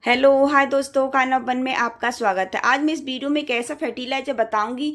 Hello hi दोस्तों, खाना one में आपका स्वागत है। आज मैं इस वीडियो में एक ऐसा फर्टिलाइजर बताऊंगी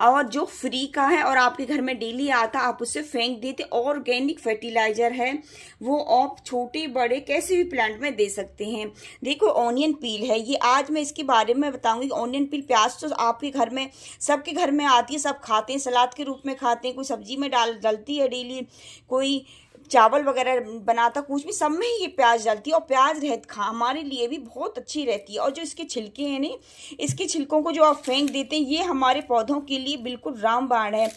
और जो फ्री का है और आपके घर में डेली आता, आप उससे फेंक देते। ऑर्गेनिक फर्टिलाइजर है वो, आप छोटे बड़े कैसे भी प्लांट में दे सकते हैं। देखो, ऑनियन पील है ये। आज मैं इसके बारे में बताऊंगी। ऑनियन पील, प्याज तो आपके घर में, सबके घर में आती है, सब खाते हैं, सलाद के रूप में खाते हैं, कोई सब्जी में डलती है डेली, कोई चावल वगैरह बनाता, कुछ भी सब में ही ये प्याज डालती है। और प्याज हमारे लिए भी बहुत अच्छी रहती है। और जो इसके छिलके हैं नहीं, इसके छिलकों को जो आप फेंक देते हैं, ये हमारे पौधों के लिए बिल्कुल रामबाण है।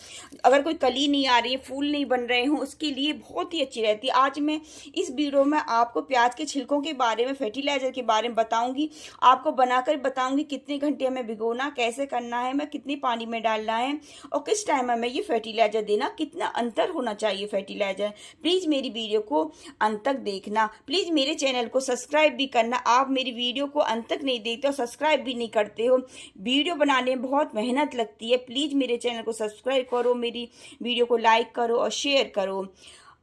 अगर कोई कली नहीं आ रही है, फूल नहीं बन रहे हों, उसके लिए बहुत ही अच्छी रहती है। आज मैं इस वीडियो में आपको प्याज के छिलकों के बारे में, फर्टिलाइजर के बारे में बताऊंगी। आपको बनाकर बताऊंगी कितने घंटे हमें भिगोना, कैसे करना है, मैं कितने पानी में डालना है और किस टाइम हमें ये फर्टिलाइजर देना, कितना अंतर होना चाहिए फर्टिलाइजर। प्लीज़ मेरी वीडियो को अंत तक देखना। प्लीज़ मेरे चैनल को सब्सक्राइब भी करना। आप मेरी वीडियो को अंत तक नहीं देखते और सब्सक्राइब भी नहीं करते हो। वीडियो बनाने में बहुत मेहनत लगती है। प्लीज़ मेरे चैनल को सब्सक्राइब करो, मेरी वीडियो को लाइक करो और शेयर करो।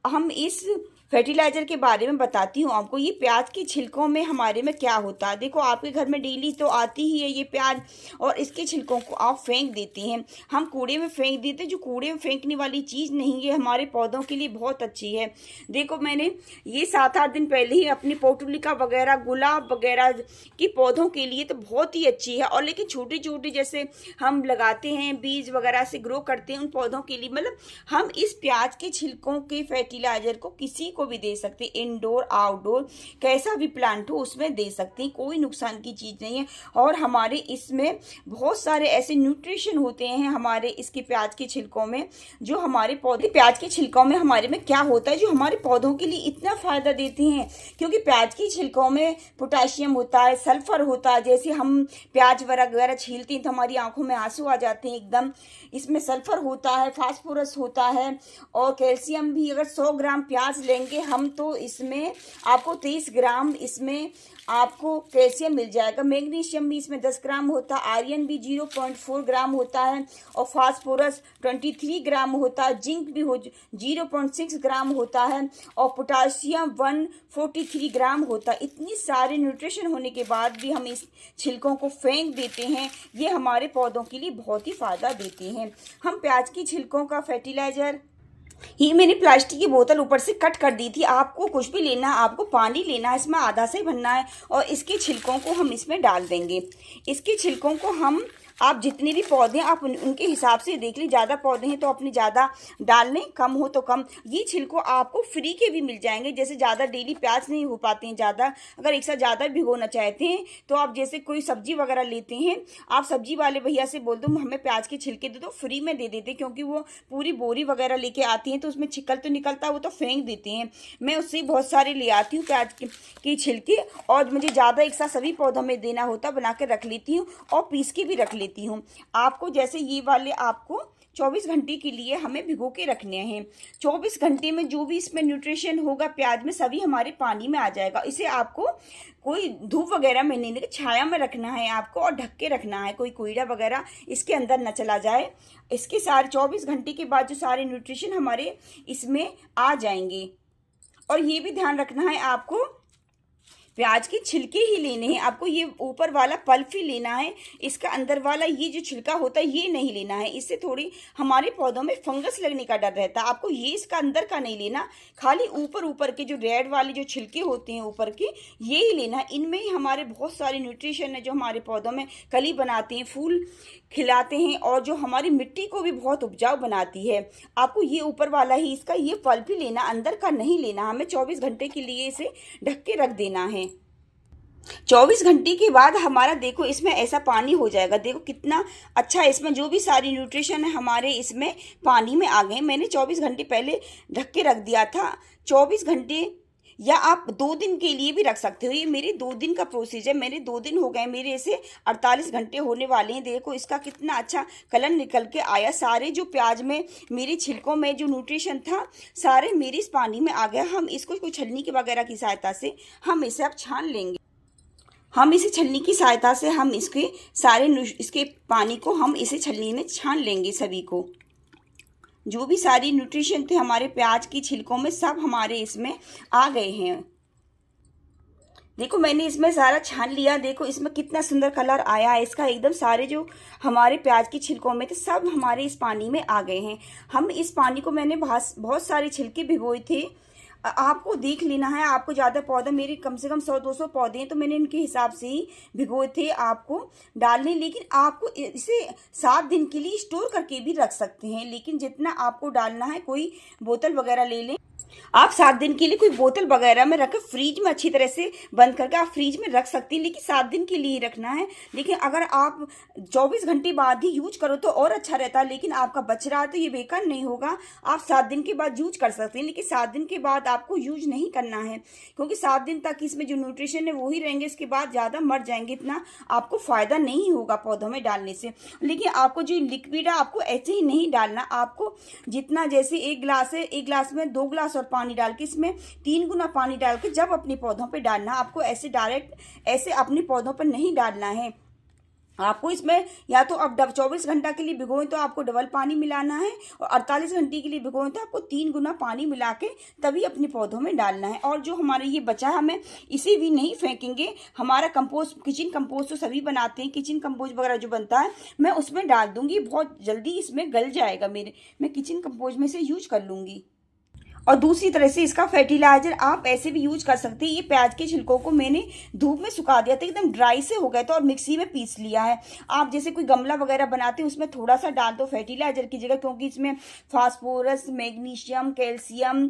हम इस फर्टिलाइजर के बारे में बताती हूँ आपको। ये प्याज के छिलकों में हमारे में क्या होता है। देखो, आपके घर में डेली तो आती ही है ये प्याज, और इसके छिलकों को आप फेंक देते हैं। हम कूड़े में फेंक देते हैं, जो कूड़े में फेंकने वाली चीज़ नहीं है, हमारे पौधों के लिए बहुत अच्छी है। देखो, मैंने ये 7-8 दिन पहले ही अपनी पोर्टुलिका वगैरह, गुलाब वगैरह की पौधों के लिए तो बहुत ही अच्छी है। और लेकिन छोटे छोटे जैसे हम लगाते हैं, बीज वगैरह से ग्रो करते हैं, उन पौधों के लिए मतलब हम इस प्याज के छिलकों के फर्टिलाइजर को किसी को भी दे सकते, इंडोर आउटडोर कैसा भी प्लांट हो उसमें दे सकते हैं, कोई नुकसान की चीज नहीं है। और हमारे इसमें बहुत सारे ऐसे न्यूट्रिशन होते हैं हमारे इसके प्याज के छिलकों में, जो हमारे पौधे, प्याज के छिलकों में हमारे में क्या होता है जो हमारे पौधों के लिए इतना फायदा देते हैं। क्योंकि प्याज की छिलकों में पोटेशियम होता है, सल्फर होता है। जैसे हम प्याज वगैरह छीलते हैं तो हमारी आंखों में आंसू आ जाते हैं एकदम। इसमें सल्फर होता है, फास्फोरस होता है और कैल्शियम भी। अगर 100 ग्राम प्याज लेंगे हम तो इसमें आपको 30 ग्राम इसमें आपको कैल्शियम मिल जाएगा। मैग्नीशियम भी इसमें 10 ग्राम होता है, आयरन भी 0.4 ग्राम होता है और फास्फोरस 23 ग्राम होता है, जिंक भी 0.6 ग्राम होता है और पोटासियम 143 ग्राम होता है। इतनी सारे न्यूट्रिशन होने के बाद भी हम इस छिलकों को फेंक देते हैं। ये हमारे पौधों के लिए बहुत ही फायदा देते हैं। हम प्याज की छिलकों का फर्टिलाइजर, ये मैंने प्लास्टिक की बोतल ऊपर से कट कर दी थी। आपको कुछ भी लेना है, आपको पानी लेना है, इसमें आधा से भरना है और इसके छिलकों को हम इसमें डाल देंगे। इसके छिलकों को हम, आप जितने भी पौधे आप उनके हिसाब से देख लीजिए। ज़्यादा पौधे हैं तो अपने ज़्यादा डाल लें, कम हो तो कम। ये छिलको आपको फ्री के भी मिल जाएंगे। जैसे ज़्यादा डेली प्याज नहीं हो पाते हैं ज़्यादा, अगर एक साथ ज़्यादा भिगोना चाहते हैं तो आप जैसे कोई सब्जी वगैरह लेते हैं, आप सब्जी वाले भैया से बोल दो हमें प्याज के छिलके दे दो, फ्री में दे देते। क्योंकि वो पूरी बोरी वगैरह लेके आती हैं तो उसमें छिकल तो निकलता है, वो तो फेंक देते हैं। मैं उससे बहुत सारे ले आती हूँ प्याज के छिलके, और मुझे ज़्यादा एक साथ सभी पौधों में देना होता, बना के रख लेती हूँ और पीस के भी रख लेती हूँ। आपको जैसे ये वाले आपको 24 घंटे के लिए हमें भिगो के रखने हैं। 24 घंटे में जो भी इसमें न्यूट्रिशन होगा प्याज में, सभी हमारे पानी में आ जाएगा। इसे आपको कोई धूप वगैरह में नहीं, छाया में रखना है आपको और ढक के रखना है, कोई कीड़ा वगैरह इसके अंदर न चला जाए। इसके सारे 24 घंटे के बाद जो सारे न्यूट्रिशन हमारे इसमें आ जाएंगे। और ये भी ध्यान रखना है आपको, प्याज के छिलके ही लेने हैं आपको। ये ऊपर वाला पल्प ही लेना है, इसका अंदर वाला ये जो छिलका होता है ये नहीं लेना है। इससे थोड़ी हमारे पौधों में फंगस लगने का डर रहता है। आपको ये इसका अंदर का नहीं लेना, खाली ऊपर ऊपर के जो रेड वाले जो छिलके होते हैं ऊपर के, ये ही लेना है। इनमें ही हमारे बहुत सारे न्यूट्रिशन है जो हमारे पौधों में कली बनाते हैं, फूल खिलाते हैं और जो हमारी मिट्टी को भी बहुत उपजाऊ बनाती है। आपको ये ऊपर वाला ही, इसका ये पल्प ही लेना, अंदर का नहीं लेना। हमें 24 घंटे के लिए इसे ढक के रख देना है। 24 घंटे के बाद हमारा देखो इसमें ऐसा पानी हो जाएगा। देखो कितना अच्छा, इसमें जो भी सारी न्यूट्रिशन है हमारे इसमें पानी में आ गए। मैंने 24 घंटे पहले ढक के रख दिया था। 24 घंटे या आप 2 दिन के लिए भी रख सकते हो। ये मेरे 2 दिन का प्रोसीजर, मेरे 2 दिन हो गए, मेरे इसे 48 घंटे होने वाले हैं। देखो इसका कितना अच्छा कलर निकल के आया। सारे जो प्याज में, मेरे छिलकों में जो न्यूट्रिशन था सारे मेरे इस पानी में आ गया। हम इसको कोई छलनी के वगैरह की सहायता से हम इसे अब छान लेंगे। हम इसे छलनी की सहायता से हम इसके सारे इसके पानी को हम इसे छलनी में छान लेंगे। सभी को जो भी सारी न्यूट्रिशन थे हमारे प्याज की छिलकों में सब हमारे इसमें आ गए हैं। देखो मैंने इसमें सारा छान लिया। देखो इसमें कितना सुंदर कलर आया है इसका, एकदम सारे जो हमारे प्याज की छिलकों में थे सब हमारे इस पानी में आ गए हैं। हम इस पानी को मैंने बहुत सारे छिलके भिगोए थे। आपको देख लेना है, आपको ज़्यादा पौधा, मेरे कम से कम 100-200 पौधे हैं तो मैंने इनके हिसाब से ही भिगोए थे आपको डालने। लेकिन आपको इसे 7 दिन के लिए स्टोर करके भी रख सकते हैं, लेकिन जितना आपको डालना है कोई बोतल वगैरह ले लें। आप 7 दिन के लिए कोई बोतल वगैरह में रख फ्रीज में अच्छी तरह से बंद करके आप फ्रीज में रख सकती हैं, लेकिन 7 दिन के लिए ही रखना है। लेकिन अगर आप 24 घंटे बाद ही यूज करो तो और अच्छा रहता है, लेकिन आपका बच रहा है तो ये बेकार नहीं होगा। आप 7 दिन के बाद यूज कर सकते हैं, लेकिन 7 दिन के बाद आपको यूज नहीं करना है, क्योंकि 7 दिन तक इसमें जो न्यूट्रिशन है वही रहेंगे, इसके बाद ज़्यादा मर जाएंगे, इतना आपको फायदा नहीं होगा पौधों में डालने से। लेकिन आपको जो लिक्विड है आपको ऐसे ही नहीं डालना, आपको जितना जैसे 1 गिलास है, 1 गिलास में 2 गिलास और पानी डाल के इसमें 3 गुना पानी डाल के जब अपने पौधों पे डालना। आपको ऐसे डायरेक्ट ऐसे अपने पौधों पर नहीं डालना है। आपको इसमें या तो अब 24 घंटा के लिए भिगोएं तो आपको डबल पानी मिलाना है, और 48 घंटे के लिए भिगोएं तो आपको 3 गुना पानी मिला के तभी अपने पौधों में डालना है। और जो हमारे ये बचा है हमें इसे भी नहीं फेंकेंगे। हमारा कंपोस्ट, किचन कंपोस्ट तो सभी बनाते हैं, किचन कंपोस्ट वगैरह जो बनता है मैं उसमें डाल दूंगी, बहुत जल्दी इसमें गल जाएगा मेरे, मैं किचन कंपोस्ट में से यूज कर लूँगी। और दूसरी तरह से इसका फर्टिलाइजर आप ऐसे भी यूज कर सकते हैं। ये प्याज के छिलकों को मैंने धूप में सुखा दिया था, एकदम ड्राई से हो गया था, और मिक्सी में पीस लिया है। आप जैसे कोई गमला वगैरह बनाते हैं उसमें थोड़ा सा डाल दो फर्टिलाइजर की जगह, क्योंकि इसमें फास्फोरस, मैग्नीशियम, कैल्शियम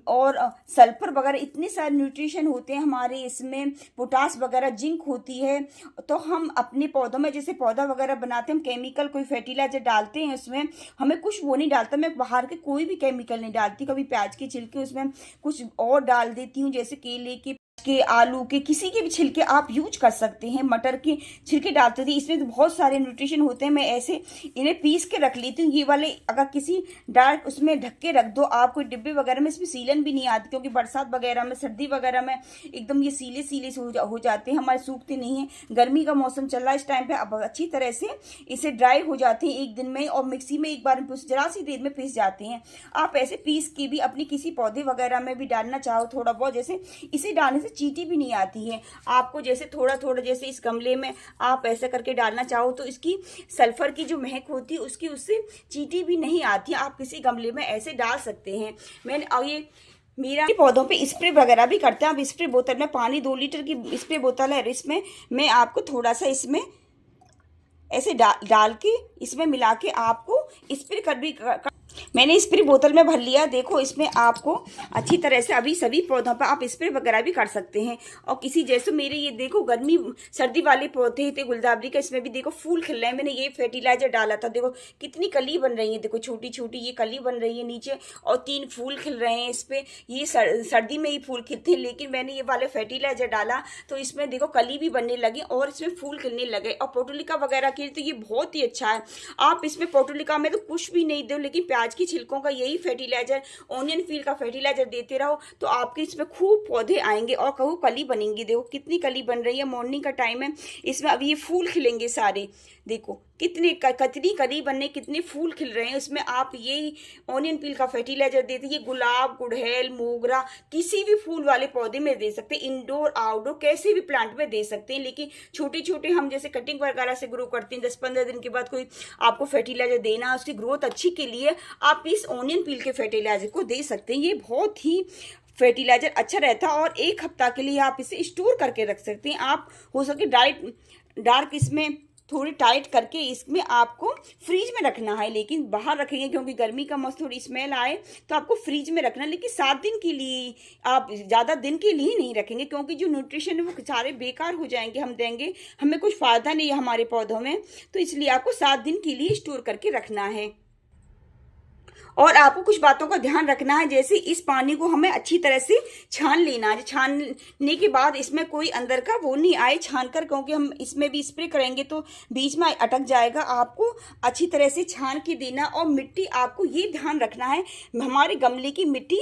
और सल्फर वगैरह इतने सारे न्यूट्रिशन होते हैं हमारे इसमें, पोटास वगैरह, जिंक होती है। तो हम अपने पौधों में जैसे पौधा वगैरह बनाते हैं, हम केमिकल कोई फर्टिलाइजर डालते हैं उसमें, हमें कुछ वो नहीं डालता, मैं बाहर के कोई भी केमिकल नहीं डालती। कभी प्याज के छिलके उसमें कुछ और डाल देती हूँ, जैसे केले के, आलू के, किसी के भी छिलके आप यूज कर सकते हैं। मटर के छिलके डालते थे, इसमें तो बहुत सारे न्यूट्रिशन होते हैं। मैं ऐसे इन्हें पीस के रख लेती हूँ। ये वाले अगर किसी डार्क उसमें ढक के रख दो आप, कोई डिब्बे वगैरह में, इसमें सीलन भी नहीं आती, क्योंकि बरसात वगैरह में, सर्दी वगैरह में एकदम ये सीले सीले से हो जाते हैं, हमारे सूखते नहीं हैं। गर्मी का मौसम चल रहा है इस टाइम पे, अब अच्छी तरह से इसे ड्राई हो जाते हैं 1 दिन में, और मिक्सी में एक बार जरा सी देर में पीस जाते हैं। आप ऐसे पीस के भी अपनी किसी पौधे वगैरह में भी डालना चाहो थोड़ा बहुत, जैसे इसे डालने से चींटी भी नहीं आती है आपको। जैसे थोड़ा थोड़ा जैसे इस गमले में आप ऐसा करके डालना चाहो तो इसकी सल्फर की जो महक होती है उसकी, उससे चींटी भी नहीं आती। आप किसी गमले में ऐसे डाल सकते हैं। मैंने और ये मेरा पौधों पे स्प्रे वगैरह भी करते हैं। अब स्प्रे बोतल में पानी 2 लीटर की स्प्रे बोतल है, इसमें मैं आपको थोड़ा सा इसमें ऐसे डाल के इसमें मिला के आपको स्प्रे मैंने स्प्रे बोतल में भर लिया। देखो इसमें आपको अच्छी तरह से अभी सभी पौधों पर आप स्प्रे वगैरह भी कर सकते हैं। और किसी जैसे मेरे ये देखो गर्मी सर्दी वाले पौधे थे गुलदावरी का, इसमें भी देखो फूल खिल रहे हैं। मैंने ये फर्टिलाइजर डाला था, देखो कितनी कली बन रही है, देखो छोटी छोटी ये कली बन रही है नीचे, और 3 फूल खिल रहे हैं इस पे। ये सर्दी में ही फूल खिलते हैं, लेकिन मैंने ये वाले फर्टिलाइजर डाला तो इसमें देखो कली भी बनने लगी और इसमें फूल खिलने लगे। और पोटोलिका वगैरह के लिए तो ये बहुत ही अच्छा है। आप इसमें पोटोलिका में तो कुछ भी नहीं दो, लेकिन प्याज की छिलकों का यही फर्टिलाइजर, ऑनियन फील का फर्टिलाइजर देते रहो तो आपके इसमें खूब पौधे आएंगे और कहूँ कली बनेंगी। देखो कितनी कली बन रही है, मॉर्निंग का टाइम है, इसमें अभी ये फूल खिलेंगे सारे। देखो कितनी कली बनने, कितने फूल खिल रहे हैं। उसमें आप ये ऑनियन पील का फर्टिलाइजर देते, ये गुलाब, गुड़हल, मोगरा, किसी भी फूल वाले पौधे में दे सकते हैं, इंडोर आउटडोर कैसे भी प्लांट में दे सकते हैं। लेकिन छोटे छोटे हम जैसे कटिंग वगैरह से ग्रो करते हैं, 10-15 दिन के बाद कोई आपको फर्टिलाइजर देना है, उसकी ग्रोथ अच्छी के लिए आप इस ऑनियन पील के फर्टिलाइजर को दे सकते हैं। ये बहुत ही फर्टिलाइजर अच्छा रहता है और 1 हफ्ता के लिए आप इसे स्टोर करके रख सकते हैं। आप हो सके डार्क इसमें थोड़ी टाइट करके इसमें आपको फ्रीज में रखना है, लेकिन बाहर रखेंगे क्योंकि गर्मी का मौसम, थोड़ी स्मेल आए तो आपको फ्रीज में रखना है। लेकिन 7 दिन के लिए, आप ज़्यादा दिन के लिए नहीं रखेंगे, क्योंकि जो न्यूट्रिशन है वो सारे बेकार हो जाएंगे, हम देंगे हमें कुछ फ़ायदा नहीं है हमारे पौधों में। तो इसलिए आपको 7 दिन के लिए स्टोर करके रखना है। और आपको कुछ बातों का ध्यान रखना है, जैसे इस पानी को हमें अच्छी तरह से छान लेना है। छानने के बाद इसमें कोई अंदर का वो नहीं आए छान कर, क्योंकि हम इसमें भी स्प्रे करेंगे तो बीच में अटक जाएगा। आपको अच्छी तरह से छान के देना। और मिट्टी आपको ये ध्यान रखना है, हमारे गमले की मिट्टी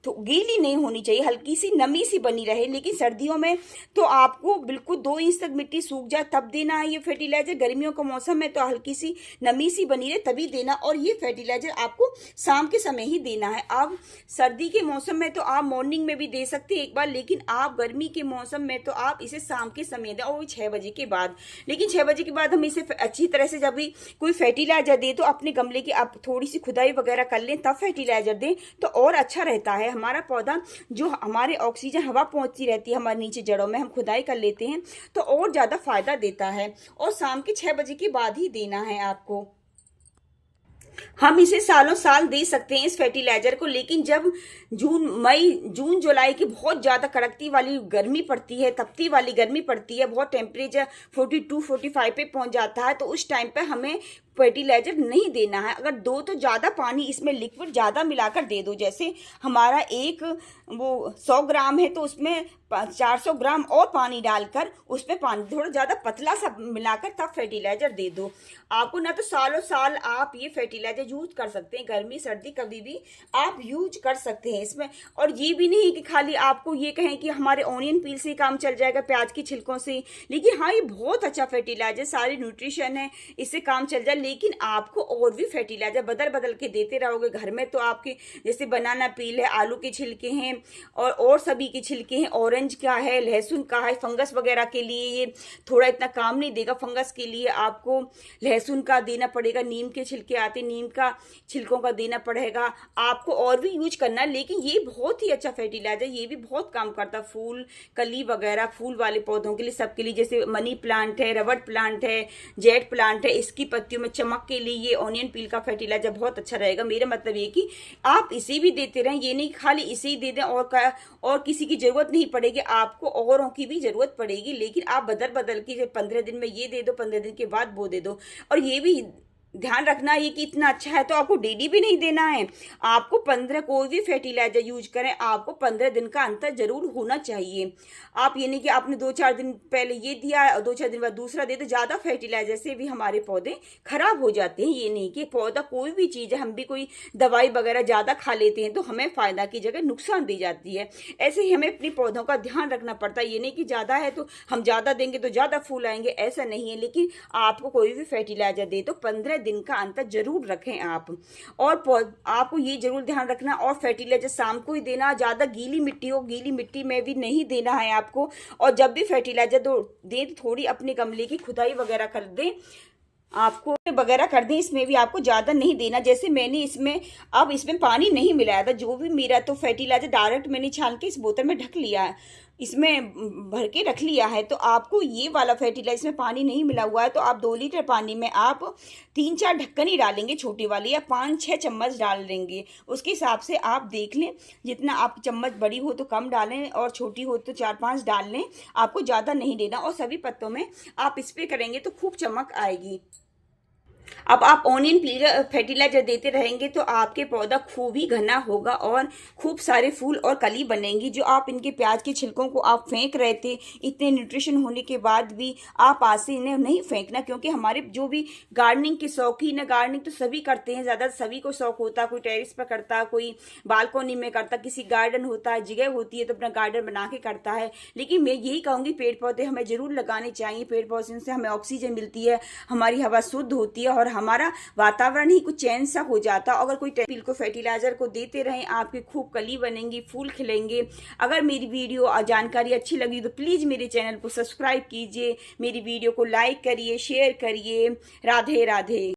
तो गीली नहीं होनी चाहिए, हल्की सी नमी सी बनी रहे। लेकिन सर्दियों में तो आपको बिल्कुल 2 इंच तक मिट्टी सूख जाए तब देना है ये फर्टिलाइजर। गर्मियों का मौसम है तो हल्की सी नमी सी बनी रहे तभी देना। और ये फर्टिलाइजर आपको शाम के समय ही देना है। अब सर्दी के मौसम में तो आप मॉर्निंग में भी दे सकते हैं एक बार, लेकिन आप गर्मी के मौसम में तो आप इसे शाम के समय दें, और 6 बजे के बाद। लेकिन 6 बजे के बाद हम इसे अच्छी तरह से जब भी कोई फर्टिलाइजर दे तो अपने गमले की आप थोड़ी सी खुदाई वगैरह कर लें तब फर्टिलाइजर दें तो और अच्छा रहता है। हमारा पौधा जो हमारे ऑक्सीजन हवा पहुंचती रहती है हमारे नीचे जड़ों में, हम खुदाई कर लेते हैं तो और ज़्यादा फायदा देता है। और शाम के 6 बजे के बाद ही देना है आपको। हम इसे सालों साल दे सकते हैं इस फर्टिलाइजर को। लेकिन जब जून जुलाई की बहुत ज़्यादा कड़कती वाली गर्मी पड़ती है, तपती वाली गर्मी पड़ती है, बहुत टेम्परेचर 42-45 पे पहुंच जाता है, तो उस टाइम पे हमें फर्टिलाइजर नहीं देना है। अगर दो तो ज़्यादा पानी इसमें लिक्विड ज़्यादा मिलाकर दे दो। जैसे हमारा एक वो 100 ग्राम है तो उसमें 400 ग्राम और पानी डालकर उसमें पानी थोड़ा ज़्यादा पतला सा मिलाकर तब फर्टिलाइजर दे दो। आपको ना तो सालों साल आप ये फर्टिलाइजर यूज कर सकते हैं, गर्मी सर्दी कभी भी आप यूज कर सकते हैं इसमें। और ये भी नहीं कि खाली आपको ये कहें कि हमारे ऑनियन पील से काम चल जाएगा, प्याज की छिलकों से। लेकिन हाँ, ये बहुत अच्छा फर्टिलाइजर, सारी न्यूट्रिशन है, इससे काम चल जाए। लेकिन आपको और भी फर्टिलाइजर बदल बदल के देते रहोगे घर में तो आपके जैसे बनाना पील है, आलू के छिलके हैं और सभी के छिलके हैं, ऑरेंज का है, लहसुन का है। फंगस वगैरह के लिए ये थोड़ा इतना काम नहीं देगा। फंगस के लिए आपको लहसुन का देना पड़ेगा, नीम के छिलके आते, नीम का छिलकों का देना पड़ेगा आपको, और भी यूज करना। लेकिन ये बहुत ही अच्छा फर्टिलाइजर, ये भी बहुत काम करता। फूल कली वगैरह, फूल वाले पौधों के लिए, सबके लिए, जैसे मनी प्लांट है, रबड़ प्लांट है, जेट प्लांट है, इसकी पत्तियों में चमक के लिए ये ऑनियन पील का फर्टिलाइजर बहुत अच्छा रहेगा। मेरा मतलब ये कि आप इसे भी देते रहें, ये नहीं खाली इसे ही दे दें और किसी की जरूरत नहीं पड़ेगी, आपको औरों की भी जरूरत पड़ेगी। लेकिन आप बदल बदल के 15 दिन में ये दे दो, 15 दिन के बाद वो दे दो। और ये भी ध्यान रखना है कि इतना अच्छा है तो आपको डेली भी नहीं देना है। आपको 15 कोई भी फर्टिलाइजर यूज करें, आपको 15 दिन का अंतर जरूर होना चाहिए। आप ये नहीं कि आपने 2-4 दिन पहले ये दिया और 2-4 दिन बाद दूसरा दे, तो ज़्यादा फर्टिलाइजर से भी हमारे पौधे खराब हो जाते हैं। ये नहीं कि पौधा कोई भी चीज़ है, हम भी कोई दवाई वगैरह ज़्यादा खा लेते हैं तो हमें फ़ायदा की जगह नुकसान दी जाती है। ऐसे ही हमें अपने पौधों का ध्यान रखना पड़ता है। ये नहीं कि ज़्यादा है तो हम ज़्यादा देंगे तो ज़्यादा फूल आएंगे, ऐसा नहीं है। लेकिन आपको कोई भी फर्टिलाइजर दे तो 15 दिन का अंतर जरूर रखें आप। और आपको ये जरूर ध्यान रखना, और फर्टिलाइजर शाम को ही देना। ज़्यादा गीली मिट्टी हो, गीली मिट्टी में भी नहीं देना है आपको। और जब भी फर्टिलाइजर दें तो थोड़ी अपने गमले की खुदाई वगैरह कर दें, आपको वगैरह कर दें। इसमें भी आपको ज़्यादा नहीं देना। जैसे मैंने इसमें पानी नहीं मिलाया था, जो भी मेरा तो फर्टिलाइजर डायरेक्ट मैंने छान के इस बोतल में ढक लिया है, इसमें भर के रख लिया है। तो आपको ये वाला फर्टिलाइजर में पानी नहीं मिला हुआ है तो आप 2 लीटर पानी में आप 3-4 ढक्कन ही डालेंगे छोटी वाली, या 5-6 चम्मच डाल लेंगे। उसके हिसाब से आप देख लें, जितना आप चम्मच बड़ी हो तो कम डालें और छोटी हो तो 4-5 डाल लें। आपको ज़्यादा नहीं देना। और सभी पत्तों में आप स्प्रे करेंगे तो खूब चमक आएगी। अब आप ऑनियन फर्टिलाइजर देते रहेंगे तो आपके पौधा खूब ही घना होगा और खूब सारे फूल और कली बनेंगी। जो आप इनके प्याज के छिलकों को आप फेंक रहे थे, इतने न्यूट्रिशन होने के बाद भी आप आज से इन्हें नहीं फेंकना। क्योंकि हमारे जो भी गार्डनिंग के शौकीन है, गार्डनिंग तो सभी करते हैं, ज़्यादा सभी को शौक होता है। कोई टेरिस पर करता है, कोई बालकोनी में करता, किसी गार्डन होता है, जगह होती है तो अपना गार्डन बना के करता है। लेकिन मैं यही कहूँगी, पेड़ पौधे हमें जरूर लगाने चाहिए। पेड़ पौधे से हमें ऑक्सीजन मिलती है, हमारी हवा शुद्ध होती है और हमारा वातावरण ही कुछ चैन सा हो जाता। अगर कोई टेपिल को फर्टिलाइजर को देते रहें, आपकी खूब कली बनेंगी, फूल खिलेंगे। अगर मेरी वीडियो जानकारी अच्छी लगी तो प्लीज़ मेरे चैनल को सब्सक्राइब कीजिए, मेरी वीडियो को लाइक करिए, शेयर करिए। राधे राधे।